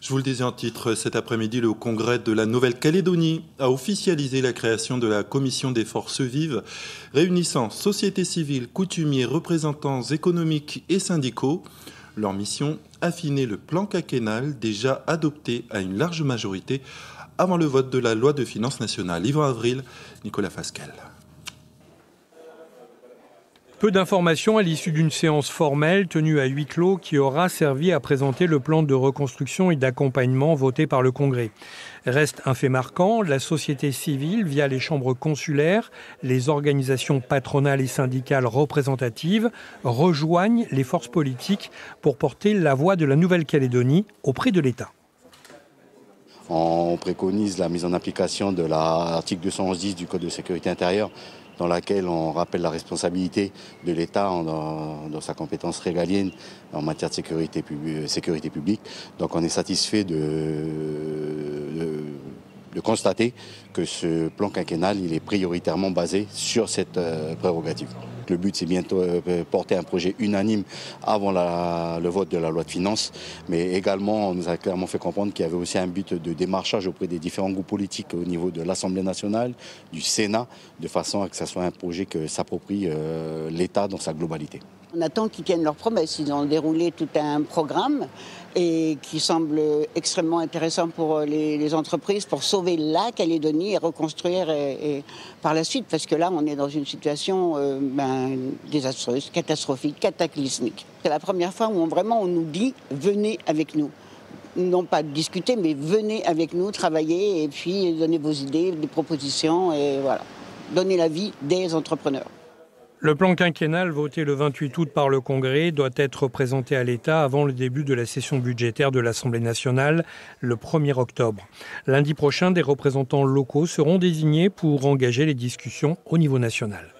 Je vous le disais en titre, cet après-midi, le Congrès de la Nouvelle-Calédonie a officialisé la création de la Commission des forces vives, réunissant société civile, coutumiers, représentants économiques et syndicaux. Leur mission, affiner le plan quinquennal déjà adopté à une large majorité avant le vote de la loi de finances nationale. Yvan Avril, Nicolas Fasquelle. Peu d'informations à l'issue d'une séance formelle tenue à huis clos qui aura servi à présenter le plan de reconstruction et d'accompagnement voté par le Congrès. Reste un fait marquant, la société civile, via les chambres consulaires, les organisations patronales et syndicales représentatives, rejoignent les forces politiques pour porter la voix de la Nouvelle-Calédonie auprès de l'État. On préconise la mise en application de l'article 211-10 du Code de sécurité intérieure, dans laquelle on rappelle la responsabilité de l'État dans sa compétence régalienne en matière de sécurité publique. Donc on est satisfait de constater que ce plan quinquennal il est prioritairement basé sur cette prérogative. Le but, c'est bientôt porter un projet unanime avant le vote de la loi de finances. Mais également, on nous a clairement fait comprendre qu'il y avait aussi un but de démarchage auprès des différents groupes politiques au niveau de l'Assemblée nationale, du Sénat, de façon à que ce soit un projet que s'approprie l'État dans sa globalité. On attend qu'ils tiennent leurs promesses. Ils ont déroulé tout un programme et qui semble extrêmement intéressant pour les entreprises pour sauver la Calédonie et reconstruire et par la suite. Parce que là, on est dans une situation désastreuse, catastrophique, cataclysmique. C'est la première fois où on nous dit « venez avec nous ». Non pas discuter, mais venez avec nous, travailler et puis donner vos idées, des propositions et voilà. Donner la vie des entrepreneurs. Le plan quinquennal voté le 28 août par le Congrès doit être présenté à l'État avant le début de la session budgétaire de l'Assemblée nationale le 1er octobre. Lundi prochain, des représentants locaux seront désignés pour engager les discussions au niveau national.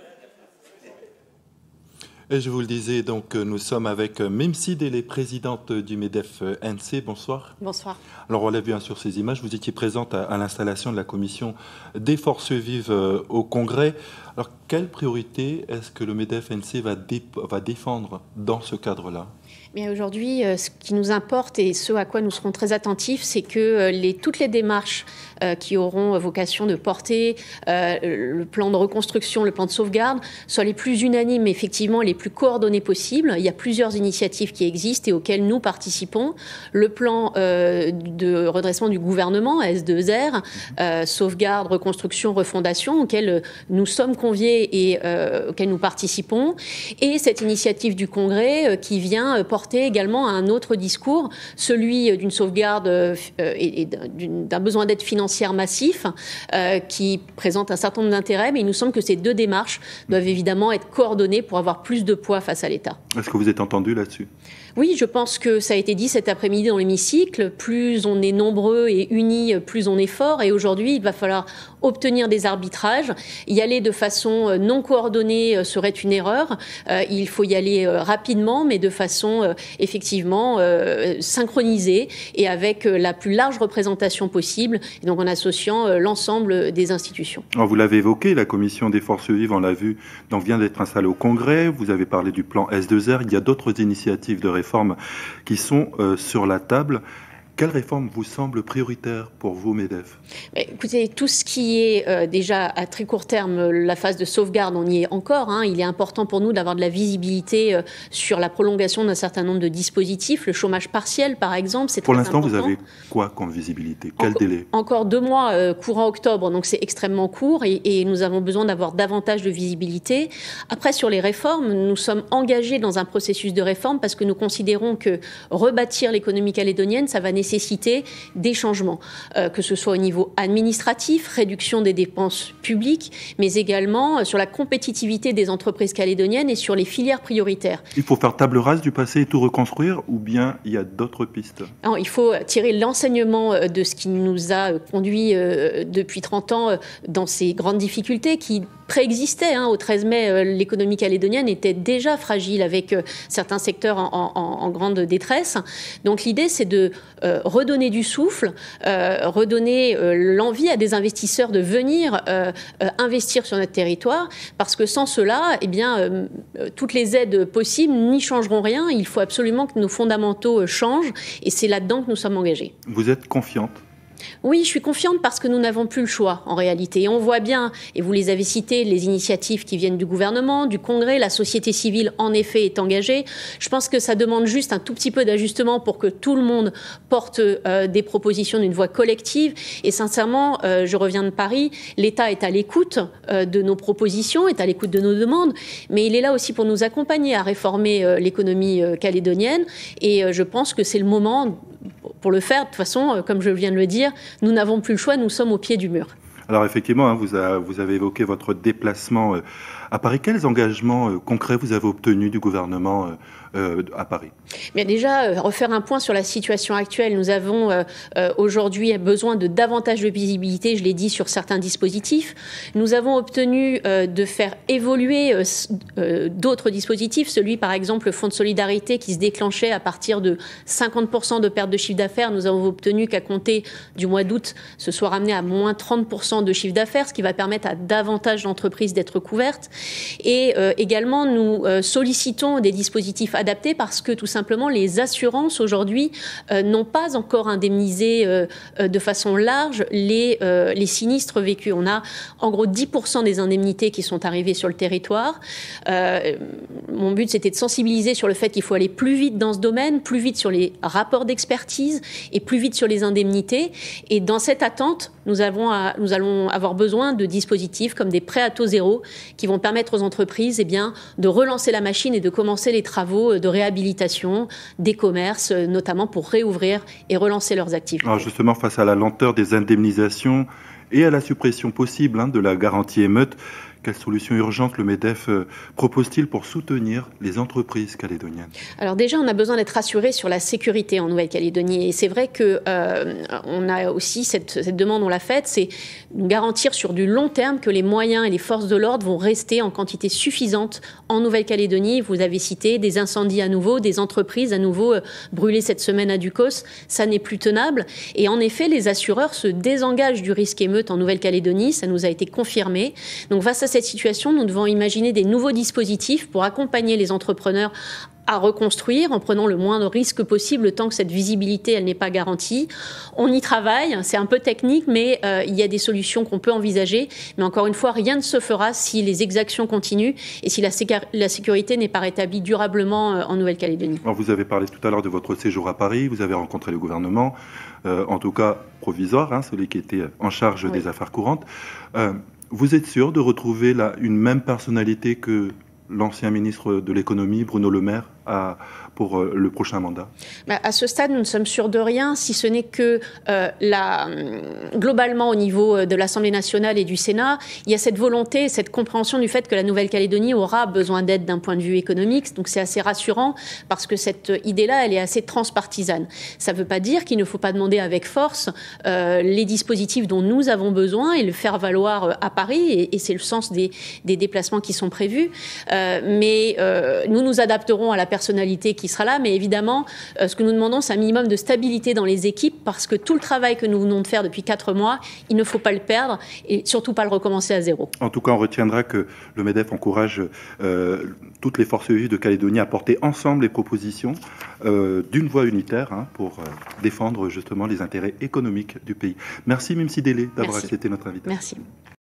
Et je vous le disais, donc nous sommes avec Memsi Délé, présidente du MEDEF-NC. Bonsoir. Bonsoir. Alors on l'a vu sur ces images, vous étiez présente à l'installation de la commission des forces vives au Congrès. Alors quelle priorité est-ce que le MEDEF-NC va défendre dans ce cadre-là ? Bien aujourd'hui, ce qui nous importe et ce à quoi nous serons très attentifs, c'est que toutes les démarches qui auront vocation de porter le plan de reconstruction, le plan de sauvegarde, soient les plus unanimes, effectivement, les plus coordonnées possibles. Il y a plusieurs initiatives qui existent et auxquelles nous participons. Le plan de redressement du gouvernement, S2R, sauvegarde, reconstruction, refondation, auquel nous sommes conviés et auquel nous participons. Et cette initiative du Congrès qui vient porter également un autre discours, celui d'une sauvegarde et d'un besoin d'aide financière massif qui présente un certain nombre d'intérêts, mais il nous semble que ces deux démarches doivent évidemment être coordonnées pour avoir plus de poids face à l'État. Est-ce que vous êtes entendu là-dessus ? Oui, je pense que ça a été dit cet après-midi dans l'hémicycle. Plus on est nombreux et unis, plus on est fort. Et aujourd'hui, il va falloir obtenir des arbitrages. Y aller de façon non coordonnée serait une erreur. Il faut y aller rapidement, mais de façon effectivement synchronisée et avec la plus large représentation possible, et donc en associant l'ensemble des institutions. Alors vous l'avez évoqué, la commission des forces vives, on l'a vu, donc vient d'être installée au Congrès. Vous avez parlé du plan S2R. Il y a d'autres initiatives de réforme qui sont sur la table. Quelle réforme vous semble prioritaire pour vous, MEDEF ? Écoutez, tout ce qui est déjà à très court terme, la phase de sauvegarde, on y est encore. Il est important pour nous d'avoir de la visibilité sur la prolongation d'un certain nombre de dispositifs. Le chômage partiel, par exemple, c'est très important. Pour l'instant, vous avez quoi comme visibilité ? Quel délai ? Encore 2 mois courant octobre, donc c'est extrêmement court et nous avons besoin d'avoir davantage de visibilité. Après, sur les réformes, nous sommes engagés dans un processus de réforme parce que nous considérons que rebâtir l'économie calédonienne, ça va nécessiter des changements, que ce soit au niveau administratif, réduction des dépenses publiques, mais également sur la compétitivité des entreprises calédoniennes et sur les filières prioritaires. Il faut faire table rase du passé et tout reconstruire, ou bien il y a d'autres pistes ? Non, il faut tirer l'enseignement de ce qui nous a conduit depuis 30 ans dans ces grandes difficultés qui préexistait. Au 13 mai, l'économie calédonienne était déjà fragile avec certains secteurs en grande détresse. Donc l'idée, c'est de redonner du souffle, redonner l'envie à des investisseurs de venir investir sur notre territoire, parce que sans cela, eh bien, toutes les aides possibles n'y changeront rien. Il faut absolument que nos fondamentaux changent, et c'est là-dedans que nous sommes engagés. Vous êtes confiante ? Oui, je suis confiante parce que nous n'avons plus le choix, en réalité. Et on voit bien, et vous les avez cités, les initiatives qui viennent du gouvernement, du Congrès, la société civile, en effet, est engagée. Je pense que ça demande juste un tout petit peu d'ajustement pour que tout le monde porte des propositions d'une voix collective. Et sincèrement, je reviens de Paris, l'État est à l'écoute de nos propositions, est à l'écoute de nos demandes, mais il est là aussi pour nous accompagner à réformer l'économie calédonienne. Et je pense que c'est le moment pour le faire. De toute façon, comme je viens de le dire, nous n'avons plus le choix, nous sommes au pied du mur. Alors effectivement, vous avez évoqué votre déplacement à Paris. Quels engagements concrets vous avez obtenus du gouvernement à Paris? Bien déjà, refaire un point sur la situation actuelle. Nous avons aujourd'hui besoin de davantage de visibilité, je l'ai dit, sur certains dispositifs. Nous avons obtenu de faire évoluer d'autres dispositifs. Celui, par exemple, le fonds de solidarité qui se déclenchait à partir de 50% de perte de chiffre d'affaires. Nous avons obtenu qu'à compter du mois d'août, ce soit ramené à moins 30% de chiffre d'affaires, ce qui va permettre à davantage d'entreprises d'être couvertes. Et également, nous sollicitons des dispositifs adaptés parce que tout simplement, les assurances aujourd'hui n'ont pas encore indemnisé de façon large les sinistres vécus. On a en gros 10% des indemnités qui sont arrivées sur le territoire. Mon but, c'était de sensibiliser sur le fait qu'il faut aller plus vite dans ce domaine, plus vite sur les rapports d'expertise et plus vite sur les indemnités. Et dans cette attente, nous allons avoir besoin de dispositifs comme des prêts à taux zéro qui vont permettre aux entreprises de relancer la machine et de commencer les travaux de réhabilitation des commerces, notamment pour réouvrir et relancer leurs activités. Alors justement, face à la lenteur des indemnisations et à la suppression possible de la garantie émeute, quelles solutions urgentes le MEDEF propose-t-il pour soutenir les entreprises calédoniennes? Alors déjà, on a besoin d'être rassuré sur la sécurité en Nouvelle-Calédonie. Et c'est vrai qu'on a aussi cette demande, on l'a faite, c'est nous garantir sur du long terme que les moyens et les forces de l'ordre vont rester en quantité suffisante en Nouvelle-Calédonie. Vous avez cité des incendies à nouveau, des entreprises à nouveau brûlées cette semaine à Ducos. Ça n'est plus tenable. Et en effet, les assureurs se désengagent du risque émeute en Nouvelle-Calédonie. Ça nous a été confirmé. Donc face à cette situation, nous devons imaginer des nouveaux dispositifs pour accompagner les entrepreneurs à reconstruire en prenant le moins de risques possible tant que cette visibilité elle n'est pas garantie. On y travaille, c'est un peu technique, mais il y a des solutions qu'on peut envisager. Mais encore une fois, rien ne se fera si les exactions continuent et si la sécurité n'est pas rétablie durablement en Nouvelle-Calédonie. Vous avez parlé tout à l'heure de votre séjour à Paris, vous avez rencontré le gouvernement, en tout cas provisoire, celui qui était en charge des affaires courantes. Vous êtes sûr de retrouver une même personnalité que l'ancien ministre de l'économie, Bruno Le Maire, pour le prochain mandat? À ce stade, nous ne sommes sûrs de rien, si ce n'est que globalement au niveau de l'Assemblée nationale et du Sénat, il y a cette volonté, cette compréhension du fait que la Nouvelle-Calédonie aura besoin d'aide d'un point de vue économique. Donc c'est assez rassurant parce que cette idée-là, elle est assez transpartisane. Ça ne veut pas dire qu'il ne faut pas demander avec force les dispositifs dont nous avons besoin et le faire valoir à Paris. Et c'est le sens des déplacements qui sont prévus. Mais nous nous adapterons à la personnalité qui sera là, mais évidemment, ce que nous demandons, c'est un minimum de stabilité dans les équipes, parce que tout le travail que nous venons de faire depuis 4 mois, il ne faut pas le perdre, et surtout pas le recommencer à zéro. En tout cas, on retiendra que le MEDEF encourage toutes les forces vives de Calédonie à porter ensemble les propositions d'une voix unitaire pour défendre justement les intérêts économiques du pays. Merci Mimsi Délé d'avoir accepté notre invitation. Merci.